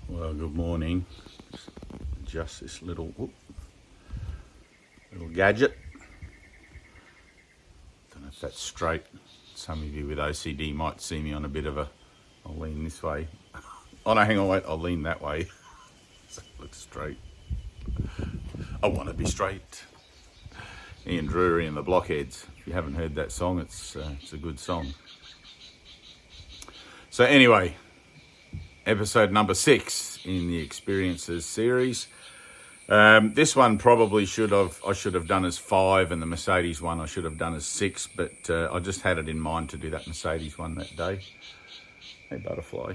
Well, good morning. Just this little gadget. Don't know if that's straight. Some of you with OCD might see me on a bit of a. I'll lean this way. Oh no, hang on, wait. I'll lean that way. So it looks straight. I want to be straight. Ian Drury and the Blockheads. If you haven't heard that song, it's a good song. So anyway, episode number 6 in the Experiences series. This one probably I should have done as 5, and the Mercedes one I should have done as 6, but I just had it in mind to do that Mercedes one that day. Hey, butterfly.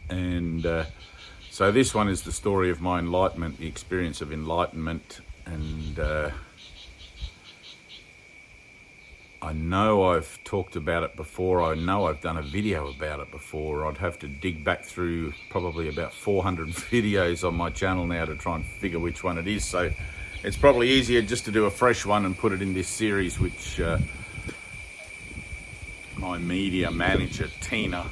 And so this one is the story of my enlightenment, the experience of enlightenment, and I know I've talked about it before. I know I've done a video about it before. I'd have to dig back through probably about 400 videos on my channel now to try and figure which one it is. So it's probably easier just to do a fresh one and put it in this series, which my media manager, Tyna,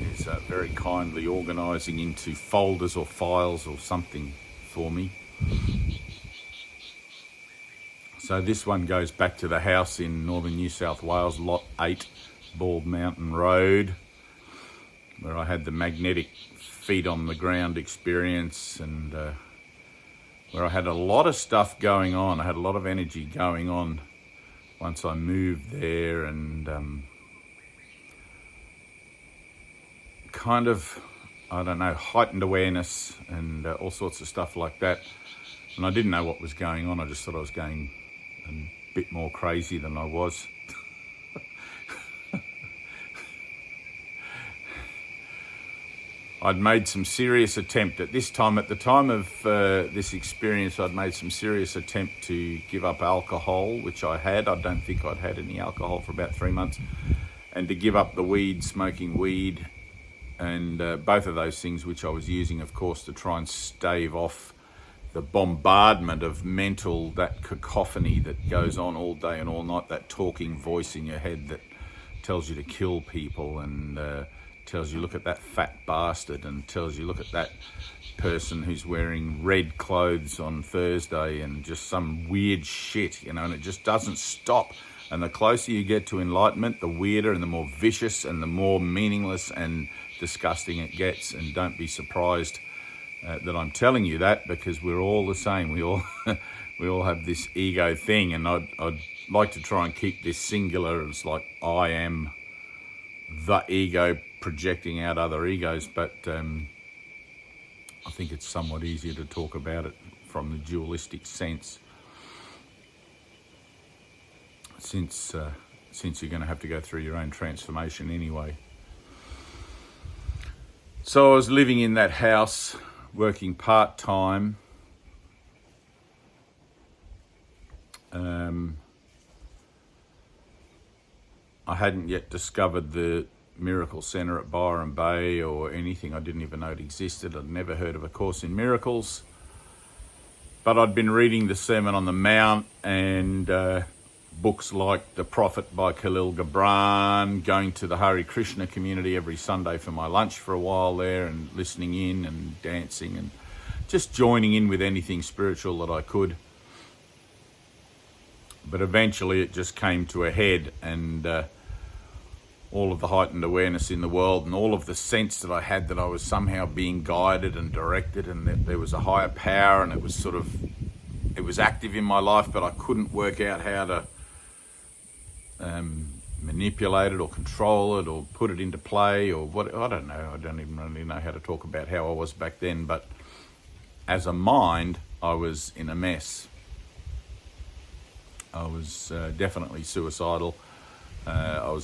is very kindly organising into folders or files or something for me. So this one goes back to the house in northern New South Wales, Lot 8, Bald Mountain Road, where I had the magnetic feet on the ground experience, and where I had a lot of stuff going on. I had a lot of energy going on once I moved there, and kind of, I don't know, heightened awareness and all sorts of stuff like that. And I didn't know what was going on. I just thought I was going a bit more crazy than I was. I'd made some serious attempt at the time of this experience, I'd made some serious attempt to give up alcohol, which I had. I don't think I'd had any alcohol for about 3 months, and to give up the weed, smoking weed, and both of those things which I was using, of course, to try and stave off the bombardment of mental, that cacophony that goes on all day and all night, that talking voice in your head that tells you to kill people, and tells you, look at that fat bastard, and tells you, look at that person who's wearing red clothes on Thursday, and just some weird shit, and it just doesn't stop. And the closer you get to enlightenment, the weirder and the more vicious and the more meaningless and disgusting it gets. And don't be surprised that I'm telling you that, because we're all the same. We all we all have this ego thing, and I'd like to try and keep this singular. It's like I am the ego projecting out other egos, but I think it's somewhat easier to talk about it from the dualistic sense, since you're going to have to go through your own transformation anyway. So I was living in that house, working part-time. I hadn't yet discovered the Miracle Centre at Byron Bay or anything. I didn't even know it existed. I'd never heard of A Course in Miracles. But I'd been reading the Sermon on the Mount and books like The Prophet by Khalil Gibran, going to the Hare Krishna community every Sunday for my lunch for a while there, and listening in and dancing and just joining in with anything spiritual that I could. But eventually it just came to a head, and all of the heightened awareness in the world and all of the sense that I had that I was somehow being guided and directed, and that there was a higher power, and it was active in my life, but I couldn't work out how to manipulate it or control it or put it into play or what. I don't know. I don't even really know how to talk about how I was back then, but as a mind, I was in a mess. I was definitely suicidal. I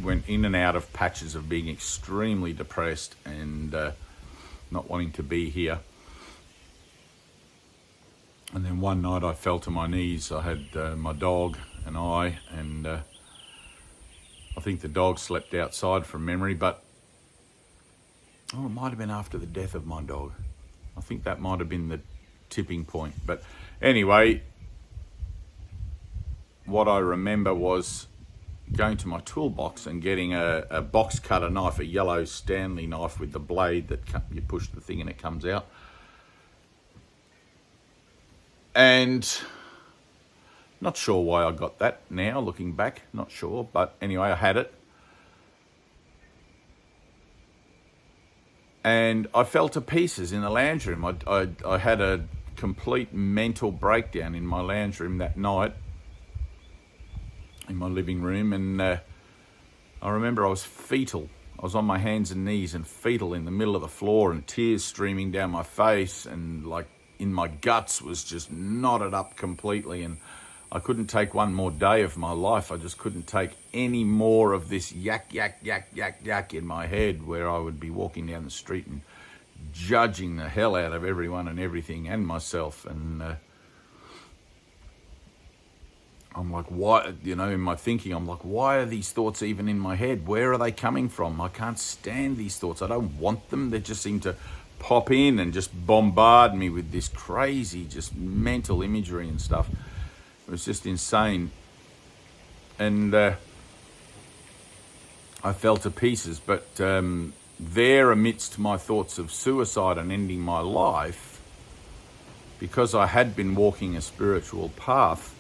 went in and out of patches of being extremely depressed and not wanting to be here. And then one night I fell to my knees. I had my dog and I think the dog slept outside from memory, but it might have been after the death of my dog. I think that might have been the tipping point. But anyway, what I remember was going to my toolbox and getting a box cutter knife, a yellow Stanley knife with the blade that you push the thing and it comes out. And not sure why I got that now, looking back, not sure. But anyway, I had it. And I fell to pieces in the lounge room. I had a complete mental breakdown in my lounge room that night, in my living room. And I remember I was fetal. I was on my hands and knees and fetal in the middle of the floor, and tears streaming down my face, and like in my guts was just knotted up completely. And I couldn't take one more day of my life. I just couldn't take any more of this yak, yak, yak, yak, yak in my head, where I would be walking down the street and judging the hell out of everyone and everything and myself. And I'm like, why, in my thinking, I'm like, why are these thoughts even in my head? Where are they coming from? I can't stand these thoughts. I don't want them. They just seem to pop in and just bombard me with this crazy, just mental imagery and stuff. It was just insane. And I fell to pieces. But there, amidst my thoughts of suicide and ending my life, because I had been walking a spiritual path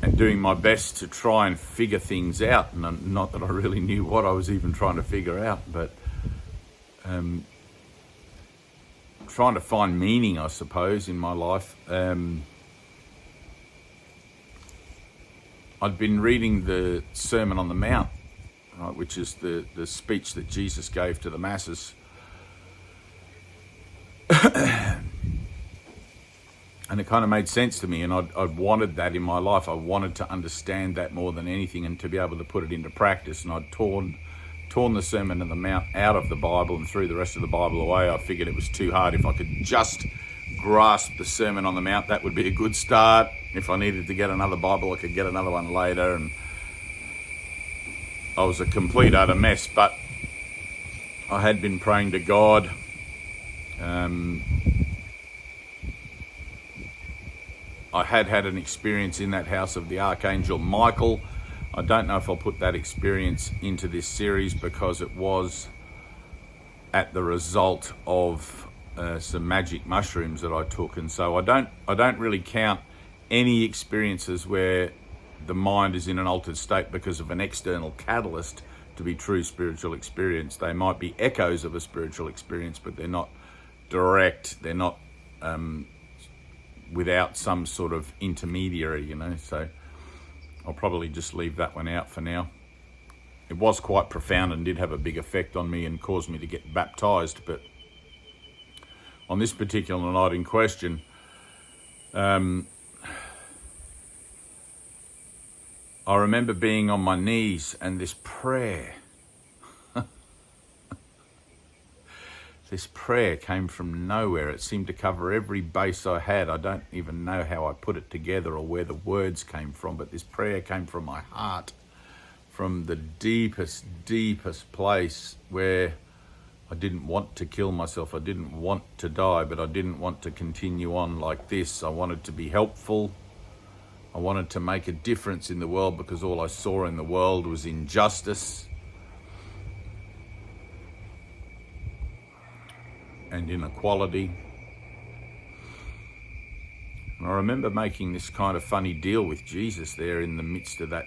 and doing my best to try and figure things out, and not that I really knew what I was even trying to figure out, but trying to find meaning, I suppose, in my life. I'd been reading the Sermon on the Mount, right, which is the speech that Jesus gave to the masses. And it kind of made sense to me, and I'd wanted that in my life. I wanted to understand that more than anything and to be able to put it into practice. And I'd torn the Sermon on the Mount out of the Bible and threw the rest of the Bible away. I figured it was too hard. If I could just grasp the Sermon on the Mount, that would be a good start. If I needed to get another Bible, I could get another one later. And I was a complete utter mess, but I had been praying to God. I had an experience in that house of the Archangel Michael. I don't know if I'll put that experience into this series, because it was at the result of some magic mushrooms that I took. And so I don't really count any experiences where the mind is in an altered state because of an external catalyst to be true spiritual experience. They might be echoes of a spiritual experience, but they're not direct. They're not without some sort of intermediary, so I'll probably just leave that one out for now. It was quite profound and did have a big effect on me and caused me to get baptized, but on this particular night in question, I remember being on my knees and this prayer, this prayer came from nowhere. It seemed to cover every base I had. I don't even know how I put it together or where the words came from, but this prayer came from my heart, from the deepest, deepest place, where I didn't want to kill myself. I didn't want to die, but I didn't want to continue on like this. I wanted to be helpful. I wanted to make a difference in the world, because all I saw in the world was injustice and inequality. And I remember making this kind of funny deal with Jesus there in the midst of that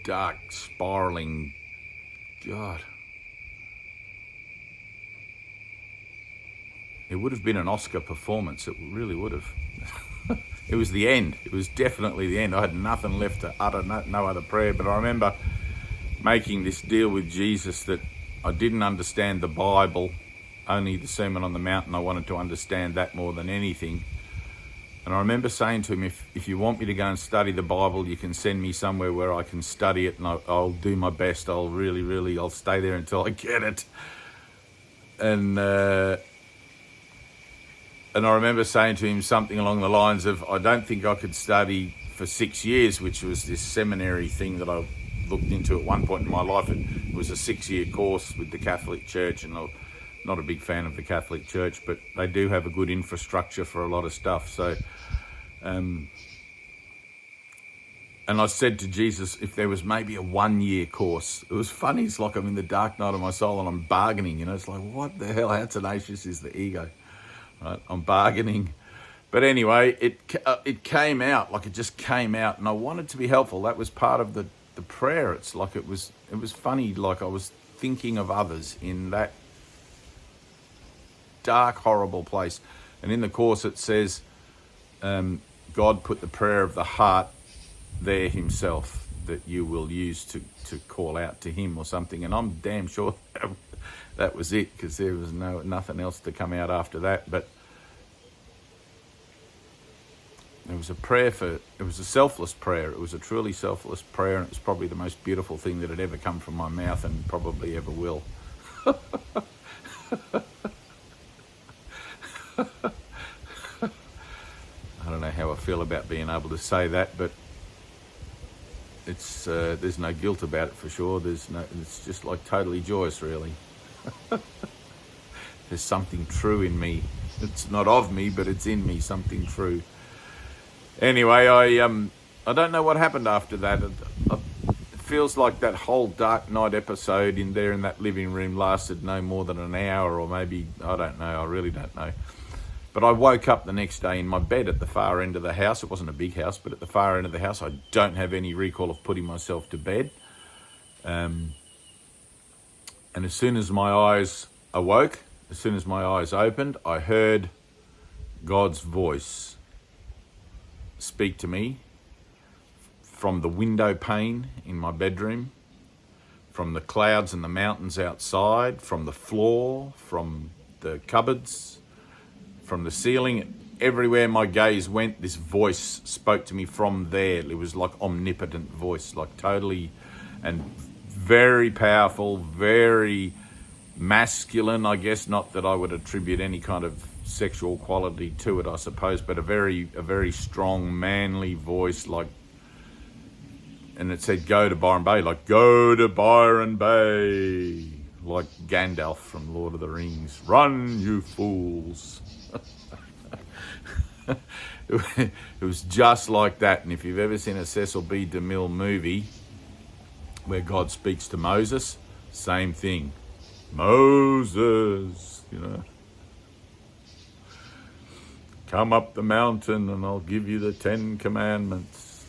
dark, spiraling, God. It would have been an Oscar performance. It really would have. It was the end. It was definitely the end. I had nothing left to utter, no other prayer. But I remember making this deal with Jesus that I didn't understand the Bible, only the Sermon on the Mount, and I wanted to understand that more than anything. And I remember saying to him, if you want me to go and study the Bible, you can send me somewhere where I can study it, and I'll do my best. I'll I'll stay there until I get it. And I remember saying to him something along the lines of, I don't think I could study for 6 years, which was this seminary thing that I looked into at one point in my life. It was a 6-year course with the Catholic Church, and I'm not a big fan of the Catholic Church, but they do have a good infrastructure for a lot of stuff. So, and And I said to Jesus, if there was maybe a 1-year course. It was funny. It's like I'm in the dark night of my soul and I'm bargaining. It's like, what the hell? How tenacious is the ego? Right? I'm bargaining. But anyway, it came out, like it just came out. And I wanted to be helpful. That was part of the prayer. It's like it was funny, like I was thinking of others in that dark, horrible place. And in the course it says, God put the prayer of the heart there himself, that you will use to call out to him or something. And I'm damn sure that was it, because there was nothing else to come out after that. But it was it was a selfless prayer. It was a truly selfless prayer, and it was probably the most beautiful thing that had ever come from my mouth and probably ever will. I don't know how I feel about being able to say that, but it's there's no guilt about it for sure. It's just like totally joyous, really. There's something true in me. It's not of me, but it's in me, something true. Anyway, I don't know what happened after that. It feels like that whole dark night episode in that living room lasted no more than an hour, or maybe, I don't know, I really don't know. But I woke up the next day in my bed at the far end of the house. It wasn't a big house, but at the far end of the house. I don't have any recall of putting myself to bed. And as soon as my eyes awoke, as soon as my eyes opened, I heard God's voice speak to me from the window pane in my bedroom, from the clouds and the mountains outside, from the floor, from the cupboards, from the ceiling. Everywhere my gaze went, this voice spoke to me from there. It was like omnipotent voice, like totally and very powerful, very masculine, I guess. Not that I would attribute any kind of sexual quality to it, I suppose, but a very strong, manly voice, like, and it said, go to Byron Bay, like, go to Byron Bay, like Gandalf from Lord of the Rings. Run, you fools. It was just like that. And if you've ever seen a Cecil B. DeMille movie where God speaks to Moses, same thing. Moses, come up the mountain and I'll give you the 10 commandments.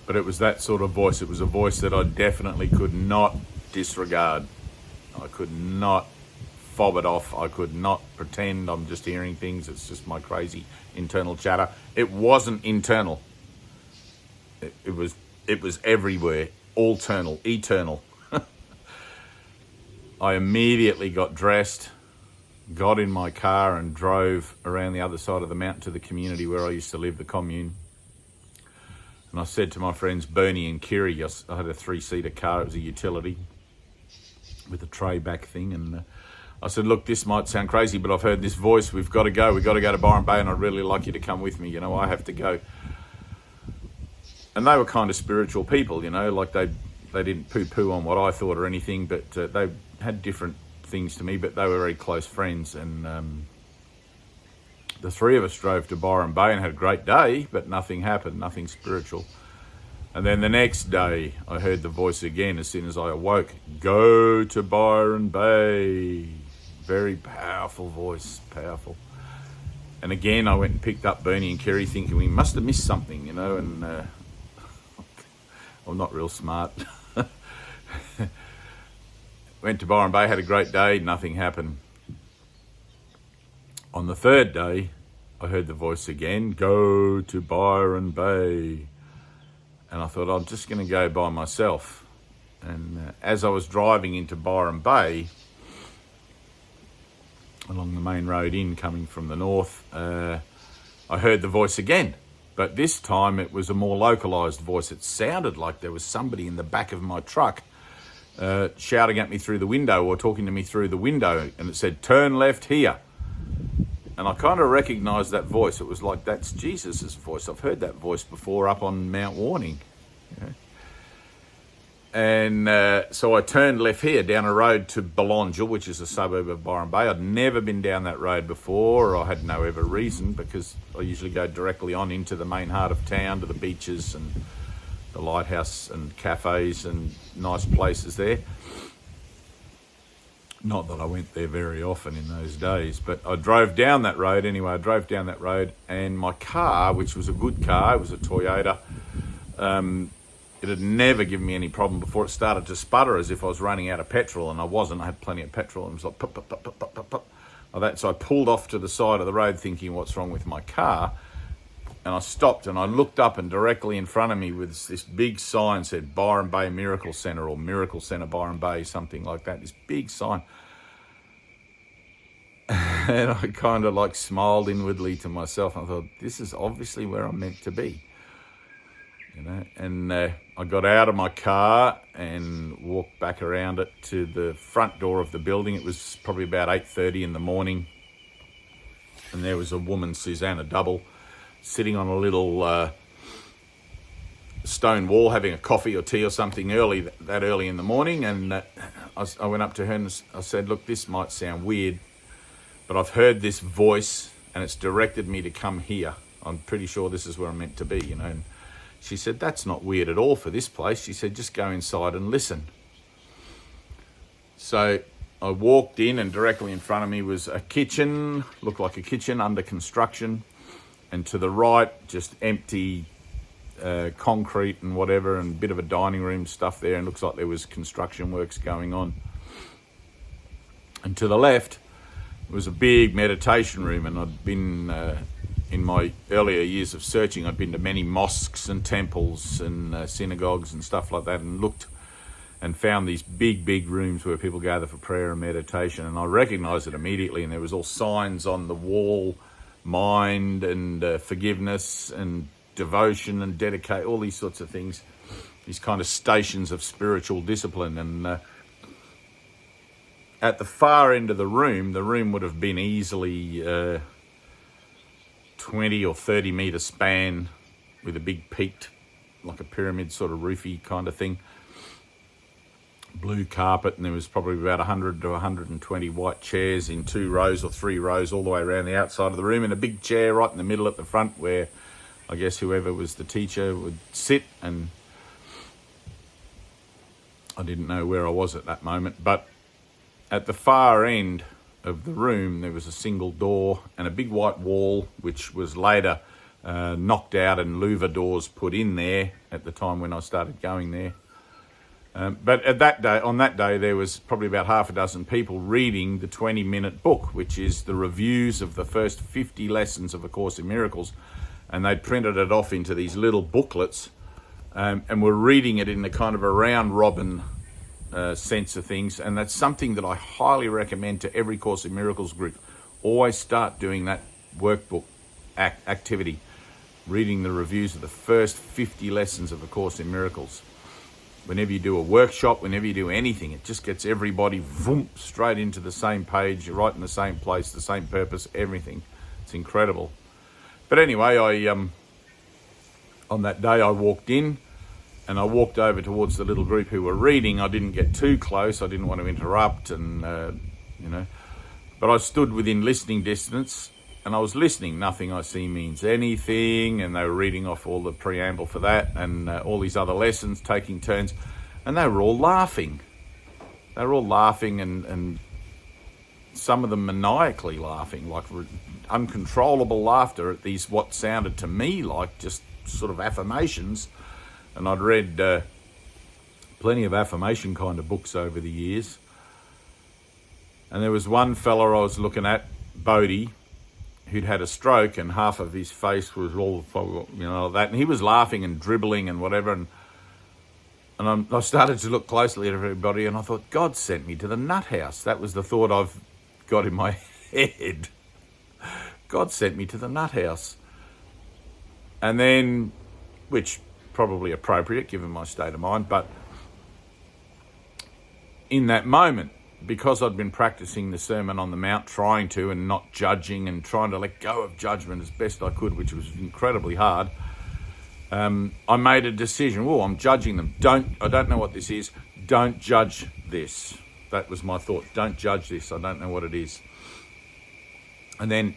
But it was that sort of voice. It was a voice that I definitely could not disregard. I could not fob it off. I could not pretend I'm just hearing things. It's just my crazy internal chatter. It wasn't internal. It was everywhere. All-ternal, eternal. I immediately got dressed, got in my car and drove around the other side of the mountain to the community where I used to live, the commune. And I said to my friends Bernie and Kiri, I had a 3-seater car, it was a utility with a tray back thing, and I said, look, this might sound crazy, but I've heard this voice, we've got to go to Byron Bay, and I'd really like you to come with me, I have to go. And they were kind of spiritual people, like they didn't poo-poo on what I thought or anything, but they had different things to me, but they were very close friends. And the three of us drove to Byron Bay and had a great day, but nothing happened, nothing spiritual. And then the next day, I heard the voice again as soon as I awoke. Go to Byron Bay. Very powerful voice, powerful. And again, I went and picked up Bernie and Kerry thinking we must have missed something, and I'm not real smart. Went to Byron Bay, had a great day, nothing happened. On the third day, I heard the voice again, go to Byron Bay. And I thought, I'm just going to go by myself. And as I was driving into Byron Bay, along the main road in, coming from the north, I heard the voice again. But this time it was a more localised voice. It sounded like there was somebody in the back of my truck shouting at me through the window or talking to me through the window. And it said, turn left here. And I kind of recognised that voice. It was like, that's Jesus's voice. I've heard that voice before up on Mount Warning. And so I turned left here down a road to Belongil, which is a suburb of Byron Bay. I'd never been down that road before, or I had no ever reason, because I usually go directly on into the main heart of town, to the beaches and the lighthouse and cafes and nice places there. Not that I went there very often in those days, but I drove down that road anyway. I drove down that road, and my car, which was a good car, it was a Toyota, it had never given me any problem before. It started to sputter as if I was running out of petrol, and I wasn't. I had plenty of petrol, and it was like pop, pop, pop, pop, pop, pop, pop, like that. So I pulled off to the side of the road thinking, what's wrong with my car? And I stopped, and I looked up, and directly in front of me was this big sign said Byron Bay Miracle Centre, or Miracle Centre Byron Bay, something like that, this big sign. And I kind of like smiled inwardly to myself, and I thought, this is obviously where I'm meant to be. And I got out of my car and walked back around it to the front door of the building. It was probably about 8:30 in the morning, and there was a woman, Susanna Double, sitting on a little stone wall having a coffee or tea or something that early in the morning. And I went up to her and I said, look, this might sound weird, but I've heard this voice and it's directed me to come here. I'm pretty sure this is where I'm meant to be, And she said, that's not weird at all for this place. She said, just go inside and listen. So I walked in, and directly in front of me was a kitchen, looked like a kitchen under construction. And to the right, just empty concrete and whatever, and a bit of a dining room stuff there. And looks like there was construction works going on. And to the left was a big meditation room. And I'd been... in my earlier years of searching, I'd been to many mosques and temples and synagogues and stuff like that, and looked and found these big, big rooms where people gather for prayer and meditation. And I recognised it immediately, and there was all signs on the wall, mind and forgiveness and devotion and dedicate, all these sorts of things, these kind of stations of spiritual discipline. And at the far end of the room would have been easily... 20 or 30 metre span with a big peaked, like a pyramid sort of roofy kind of thing. Blue carpet, and there was probably about 100 to 120 white chairs in 2 rows or 3 rows all the way around the outside of the room, and a big chair right in the middle at the front where I guess whoever was the teacher would sit. And I didn't know where I was at that moment, but at the far end of the room there was a single door and a big white wall, which was later knocked out and louver doors put in there at the time when I started going there. But on that day there was probably about half a dozen people reading the 20-minute book, which is the reviews of the first 50 lessons of A Course in Miracles, and they'd printed it off into these little booklets, and were reading it in the kind of a round robin sense of things. And that's something that I highly recommend to every Course in Miracles group. Always start doing that workbook activity, reading the reviews of the first 50 lessons of A Course in Miracles. Whenever you do a workshop, whenever you do anything, it just gets everybody straight into the same page, right in the same place, the same purpose, everything. It's incredible. But anyway, on that day I walked in, and I walked over towards the little group who were reading. I didn't get too close. I didn't want to interrupt, and but I stood within listening distance, and I was listening. Nothing I see means anything, and they were reading off all the preamble for that, and all these other lessons, taking turns, and they were all laughing. They were all laughing, and some of them maniacally laughing, like uncontrollable laughter at these what sounded to me like just sort of affirmations. And I'd read plenty of affirmation kind of books over the years. And there was one fella I was looking at, Bodhi, who'd had a stroke, and half of his face was all, that. And he was laughing and dribbling and whatever. And I started to look closely at everybody, and I thought, God sent me to the nut house. That was the thought I've got in my head. God sent me to the nut house. And then, which... probably appropriate given my state of mind, but in that moment, because I'd been practicing the Sermon on the Mount, trying to, and not judging, and trying to let go of judgment as best I could, which was incredibly hard, I made a decision. Oh, I'm judging them. I don't know what this is. Don't judge this. That was my thought. Don't judge this. I don't know what it is. And then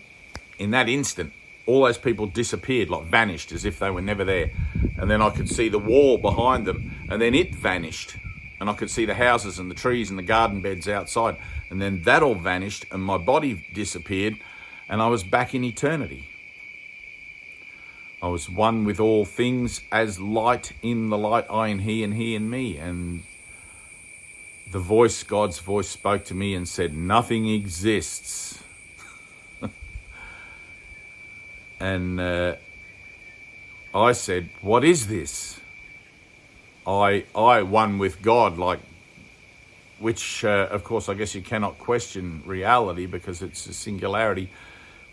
in that instant, all those people disappeared, like vanished, as if they were never there. And then I could see the wall behind them, and then it vanished. And I could see the houses and the trees and the garden beds outside. And then that all vanished, and my body disappeared, and I was back in eternity. I was one with all things, as light in the light, I and he in me. And the voice, God's voice, spoke to me and said, nothing exists. And I said, what is this? I one with God, like, which, of course, I guess you cannot question reality because it's a singularity.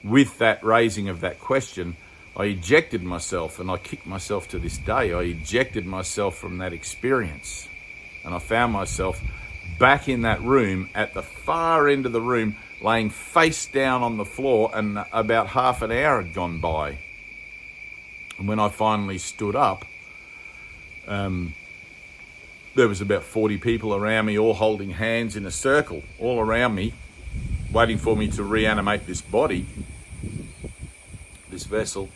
With that raising of that question, I ejected myself, and I kick myself to this day. I ejected myself from that experience, and I found myself back in that room at the far end of the room, laying face down on the floor, and about half an hour had gone by. And when I finally stood up, there was about 40 people around me, all holding hands in a circle, all around me, waiting for me to reanimate this body, this vessel.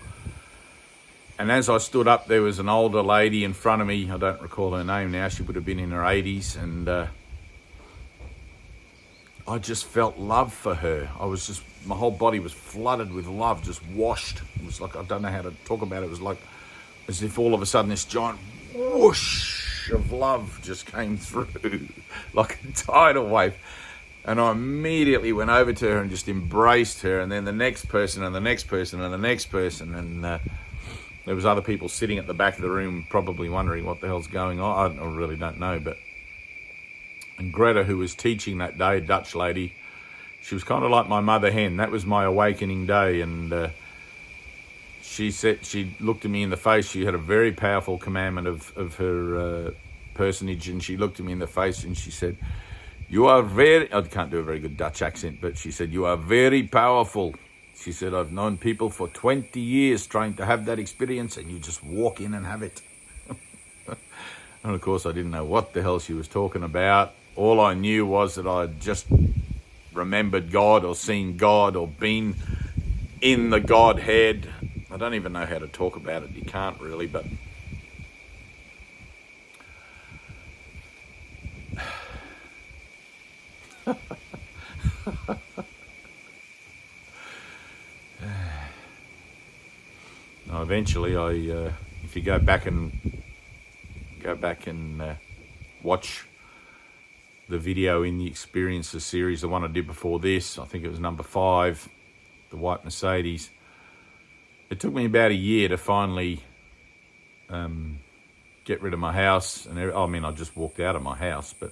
And as I stood up, there was an older lady in front of me. I don't recall her name now. She would have been in her 80s. And I just felt love for her. My whole body was flooded with love, just washed. It was like, I don't know how to talk about it. It was like as if all of a sudden this giant whoosh of love just came through like a tidal wave. And I immediately went over to her and just embraced her. And then the next person and the next person and the next person. And there was other people sitting at the back of the room probably wondering what the hell's going on. I really don't know. And Greta, who was teaching that day, a Dutch lady, she was kind of like my mother hen. That was my awakening day. And she looked at me in the face. She had a very powerful commandment of her personage. And she looked at me in the face and she said, you are very, I can't do a very good Dutch accent, but she said, you are very powerful. She said, I've known people for 20 years trying to have that experience, and you just walk in and have it. And of course, I didn't know what the hell she was talking about. All I knew was that I'd just remembered God or seen God or been in the Godhead. I don't even know how to talk about it. You can't really, but no, eventually, if you go back and watch the video in the Experiences series, the one I did before this, I think it was number 5, the white Mercedes. It took me about a year to finally get rid of my house, and I just walked out of my house, but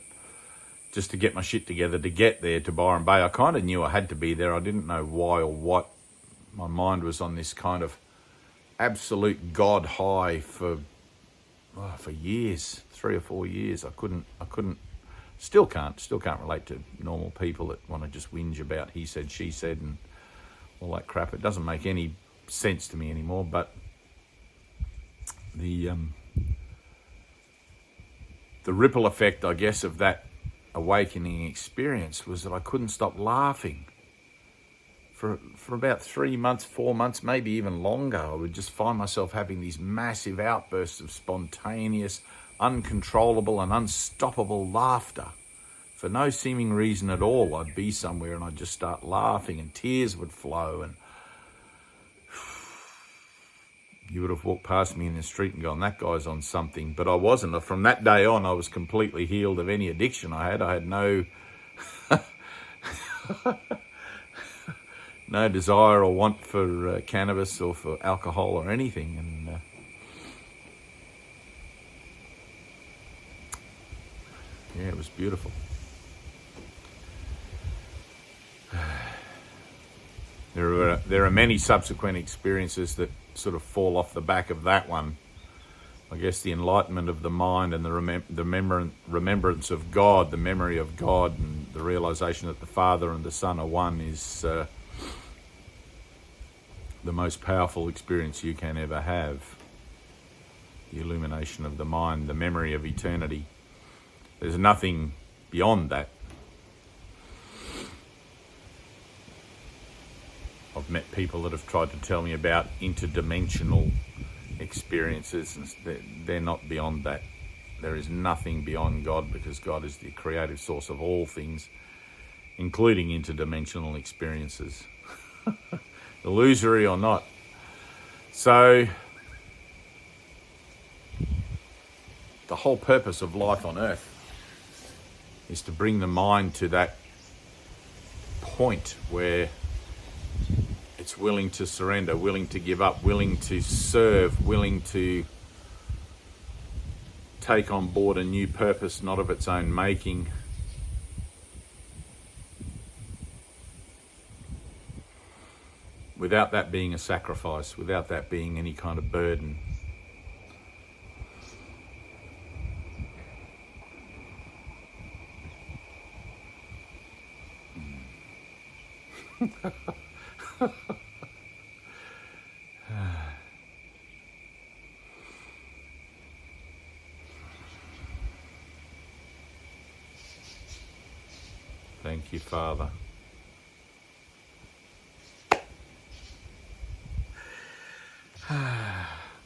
just to get my shit together to get there to Byron Bay. I kind of knew I had to be there. I didn't know why or what. My mind was on this kind of absolute God high for years, 3 or 4 years. I couldn't, still can't relate to normal people that want to just whinge about he said, she said, and all that crap. It doesn't make any sense to me anymore. But the ripple effect, I guess, of that awakening experience was that I couldn't stop laughing. For about 3 months, 4 months, maybe even longer, I would just find myself having these massive outbursts of spontaneous, uncontrollable and unstoppable laughter. For no seeming reason at all, I'd be somewhere and I'd just start laughing and tears would flow, and you would have walked past me in the street and gone, that guy's on something. But I wasn't. From that day on, I was completely healed of any addiction I had. I had no no desire or want for cannabis or for alcohol or anything. And yeah, it was beautiful. There are many subsequent experiences that sort of fall off the back of that one. I guess the enlightenment of the mind and the remembrance of God, the memory of God, and the realization that the Father and the Son are one is the most powerful experience you can ever have. the illumination of the mind, the memory of eternity. There's nothing beyond that. I've met people that have tried to tell me about interdimensional experiences, and they're not beyond that. There is nothing beyond God, because God is the creative source of all things, including interdimensional experiences, illusory or not. So the whole purpose of life on earth is to bring the mind to that point where it's willing to surrender, willing to give up, willing to serve, willing to take on board a new purpose, not of its own making. Without that being a sacrifice, without that being any kind of burden. Thank you, Father.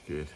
Good.